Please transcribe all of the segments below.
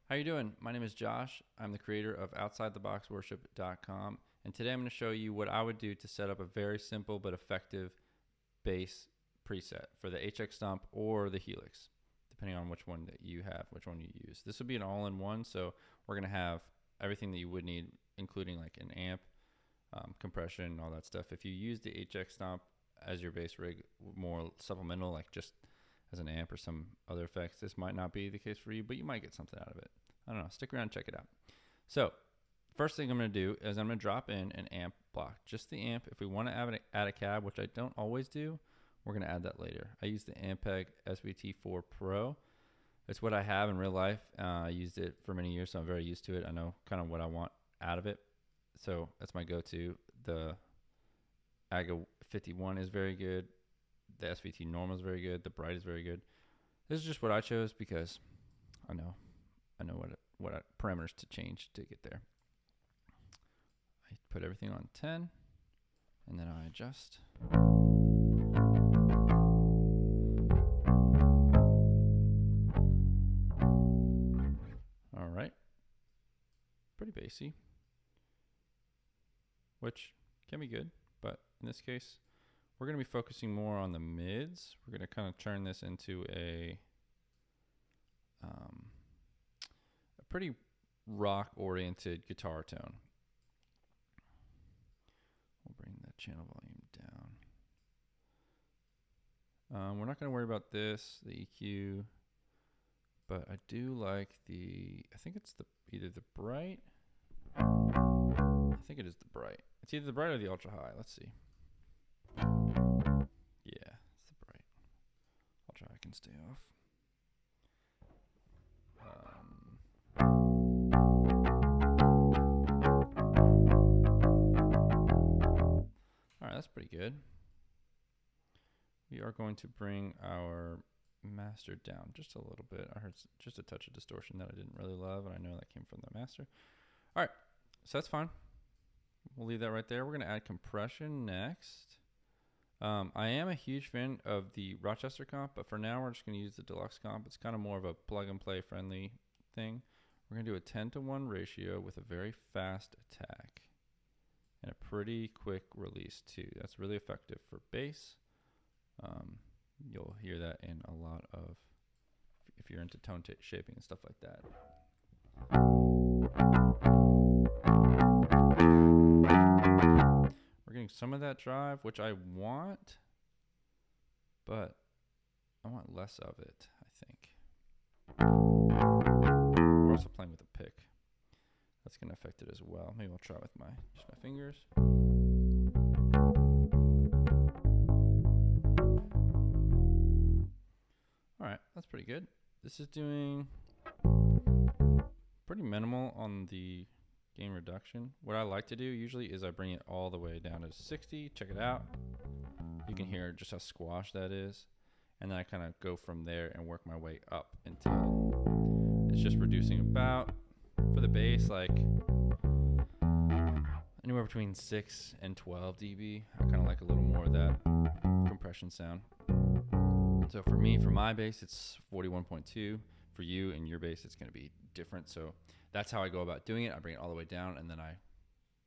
How you doing? My name is Josh. I'm the creator of OutsideTheBoxWorship.com, and today I'm going to show you what I would do to set up a very simple but effective bass preset for the HX Stomp or the Helix, depending on which one that you have, which one you use. This will be an all-in-one, so we're going to have everything that you would need, including like an amp, compression, all that stuff. If you use the HX Stomp as your bass rig, more supplemental, like just as an amp or some other effects, this might not be the case for you, but you might get something out of it. I don't know. Stick around and check it out. So first thing I'm going to do is I'm going to drop in an amp block, just the amp. If we want to add a cab, which I don't always do, we're going to add that later. I use the Ampeg SVT4 Pro. It's what I have in real life. I used it for many years, so I'm very used to it. I know kind of what I want out of it. So that's my go-to. The AGA 51 is very good. The SVT normal is very good. The bright is very good. This is just what I chose because I know what parameters to change to get there. I put everything on 10 and then I adjust. All right. Pretty bassy, which can be good, but in this case, we're going to be focusing more on the mids. We're going to kind of turn this into a pretty rock-oriented guitar tone. We'll bring the channel volume down. We're not going to worry about this, the EQ, but I do like I think it's either the bright. I think it is the bright. It's either the bright or the ultra high. Let's see. Yeah, it's the bright. Ultra high can stay off. All right, that's pretty good. We are going to bring our master down just a little bit. I heard just a touch of distortion that I didn't really love, and I know that came from the master. All right, so that's fine. We'll leave that right there. We're going to add compression next. I am a huge fan of the Rochester comp, but for now we're just going to use the deluxe comp. It's kind of more of a plug and play friendly thing. We're going to do a 10-to-1 ratio with a very fast attack and a pretty quick release too. That's really effective for bass. You'll hear that in a lot of, if you're into tone shaping and stuff like that. We're getting some of that drive, which I want, but I want less of it, I think. We're also playing with a pick. That's going to affect it as well. Maybe I'll try with just my fingers. All right, that's pretty good. This is doing pretty minimal on the gain reduction. What I like to do usually is I bring it all the way down to 60. Check it out. You can hear just how squash that is. And then I kind of go from there and work my way up until it's just reducing about, for the bass, like anywhere between 6 and 12 dB. I kind of like a little more of that compression sound. So for me, for my bass, it's 41.2. For you and your bass, it's going to be different. So that's how I go about doing it. I bring it all the way down and then I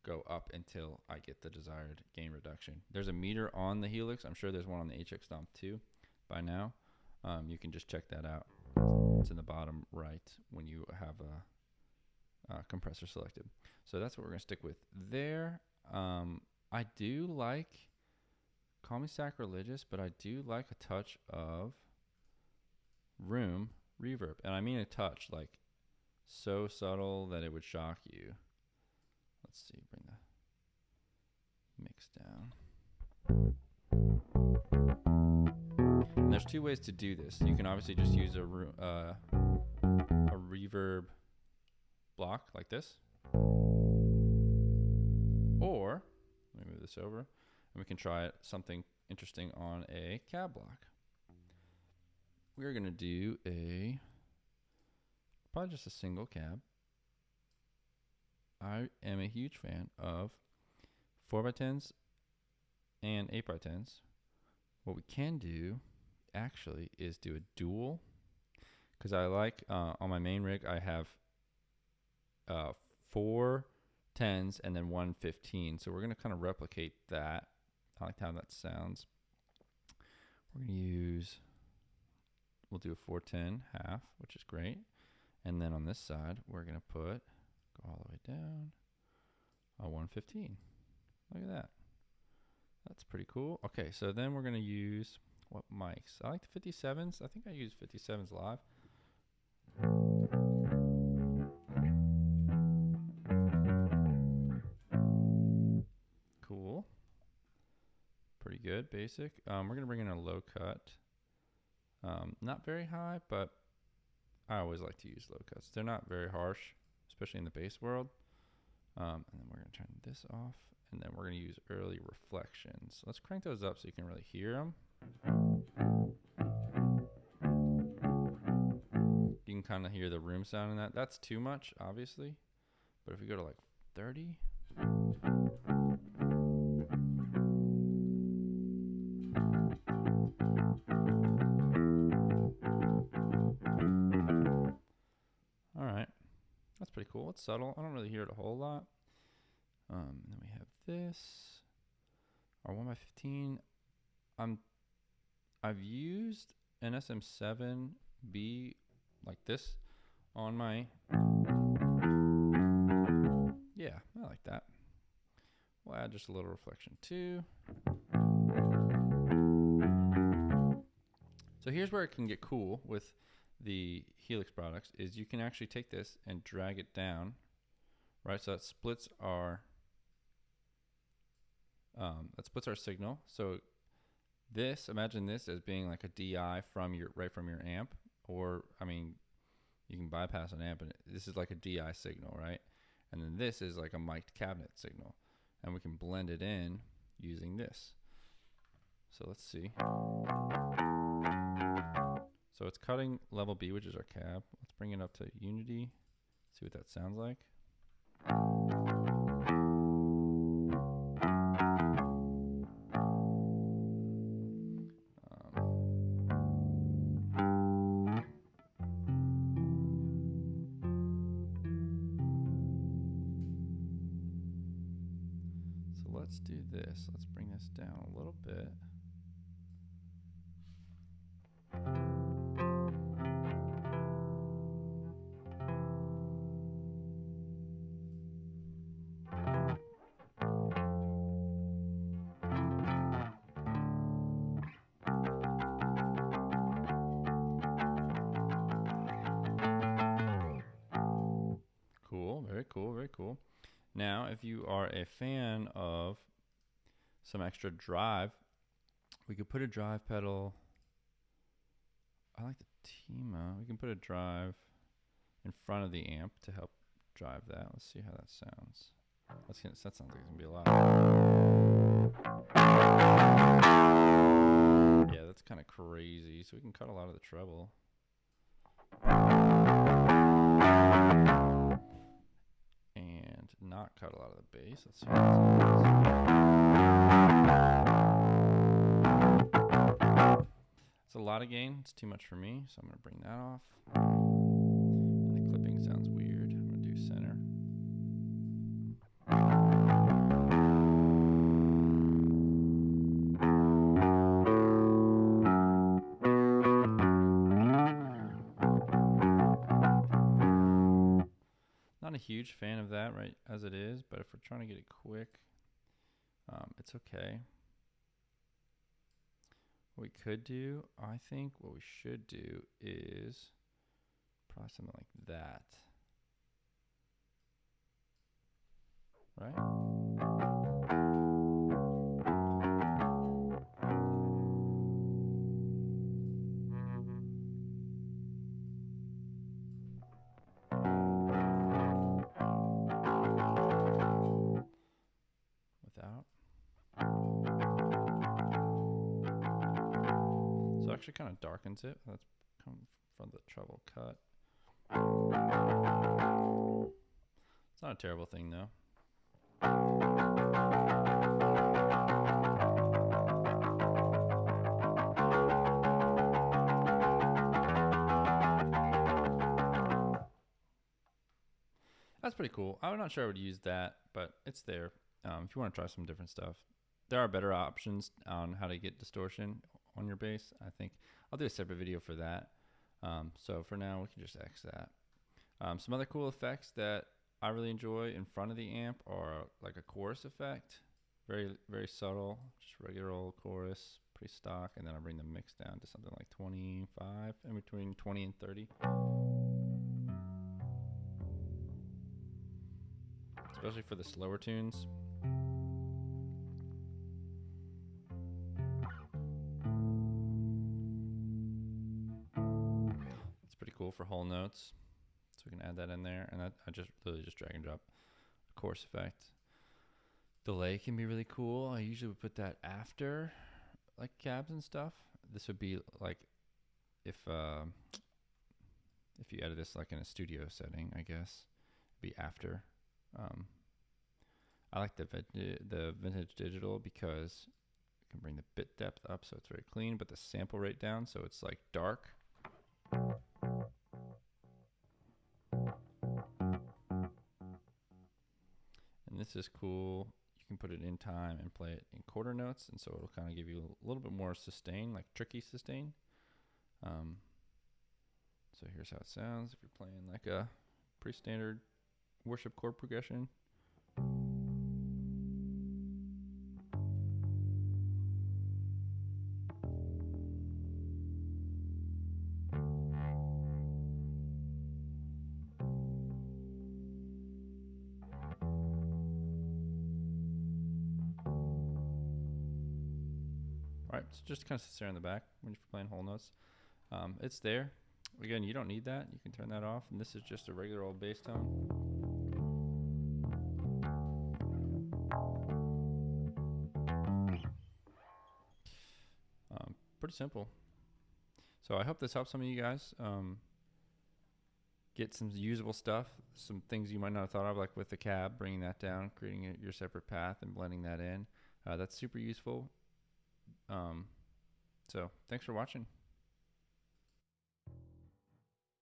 go up until I get the desired gain reduction. There's a meter on the Helix. I'm sure there's one on the HX Stomp too by now. You can just check that out. It's in the bottom right when you have a compressor selected. So that's what we're going to stick with there. I do like, call me sacrilegious, but I do like a touch of room reverb. And I mean a touch, like so subtle that it would shock you. Let's see, bring the mix down. And there's two ways to do this. You can obviously just use a reverb block like this. Or, let me move this over, and we can try something interesting on a cab block. We're going to do probably just a single cab. I am a huge fan of 4x10s and 8x10s. What we can do actually is do a dual, because I like on my main rig I have 4 10s and then 1 15. So we're going to kind of replicate that. I like how that sounds. We're going to use, we'll do a 410 half, which is great. And then on this side, we're going to put, go all the way down, a 115. Look at that. That's pretty cool. Okay, so then we're going to use, what mics? I like the 57s. I think I use 57s live. Cool. Pretty good, basic. We're going to bring in a low cut. Not very high, but I always like to use low cuts. They're not very harsh, especially in the bass world. And then we're going to turn this off, and then we're going to use early reflections. Let's crank those up so you can really hear them. You can kind of hear the room sound in that. That's too much, obviously. But if we go to like 30. All right. That's pretty cool. It's subtle. I don't really hear it a whole lot. Then we have this. Our 1x15. I've used an SM7B like this on my, yeah, I like that. We'll add just a little reflection too. So here's where it can get cool with the Helix products, is you can actually take this and drag it down, right? So that splits our signal. So this, imagine this as being like a DI from your, right from your amp, or I mean, you can bypass an amp, and this is like a DI signal, right? And then this is like a mic'd cabinet signal, and we can blend it in using this. So let's see. So it's cutting level B, which is our cab. Let's bring it up to unity, see what that sounds like. So let's do this. Let's bring this down a little bit. Cool, very cool, very cool. Now, if you are a fan of some extra drive, we could put a drive pedal. I like the Tima. We can put a drive in front of the amp to help drive that. Let's see how that sounds. That sounds like it's gonna be a lot. Yeah, that's kind of crazy. So we can cut a lot of the treble. And not cut a lot of the bass. Let's see what that sounds. It's a lot of gain. It's too much for me, so I'm going to bring that off. And the clipping sounds weird. I'm going to do center. Not a huge fan of that right as it is, but if we're trying to get it quick, it's okay. What we could do, I think what we should do is probably something like that, right? Actually kind of darkens it. That's come from the treble cut. It's not a terrible thing though. That's pretty cool. I'm not sure I would use that, but it's there. If you want to try some different stuff, there are better options on how to get distortion on your bass. I think I'll do a separate video for that. So for now, we can just X that. Some other cool effects that I really enjoy in front of the amp are like a chorus effect. Very, very subtle, just regular old chorus, pretty stock. And then I bring the mix down to something like 25, in between 20 and 30. Especially for the slower tunes. It's pretty cool for whole notes. So we can add that in there, and I just literally just drag and drop a chorus effect. Delay can be really cool. I usually would put that after like cabs and stuff. This would be like if you edit this like in a studio setting, I guess it'd be after. I like the vintage digital because it can bring the bit depth up so it's very clean, but the sample rate down so it's like dark. And this is cool. You can put it in time and play it in quarter notes, and so it'll kind of give you a little bit more sustain, like tricky sustain. So here's how it sounds if you're playing like a pretty standard worship chord progression. Alright, so just kind of sits there in the back when you're playing whole notes. It's there. Again, you don't need that. You can turn that off, and this is just a regular old bass tone. Pretty simple. So I hope this helps some of you guys get some usable stuff, some things you might not have thought of, like with the cab, bringing that down, creating your separate path and blending that in. That's super useful. So thanks for watching.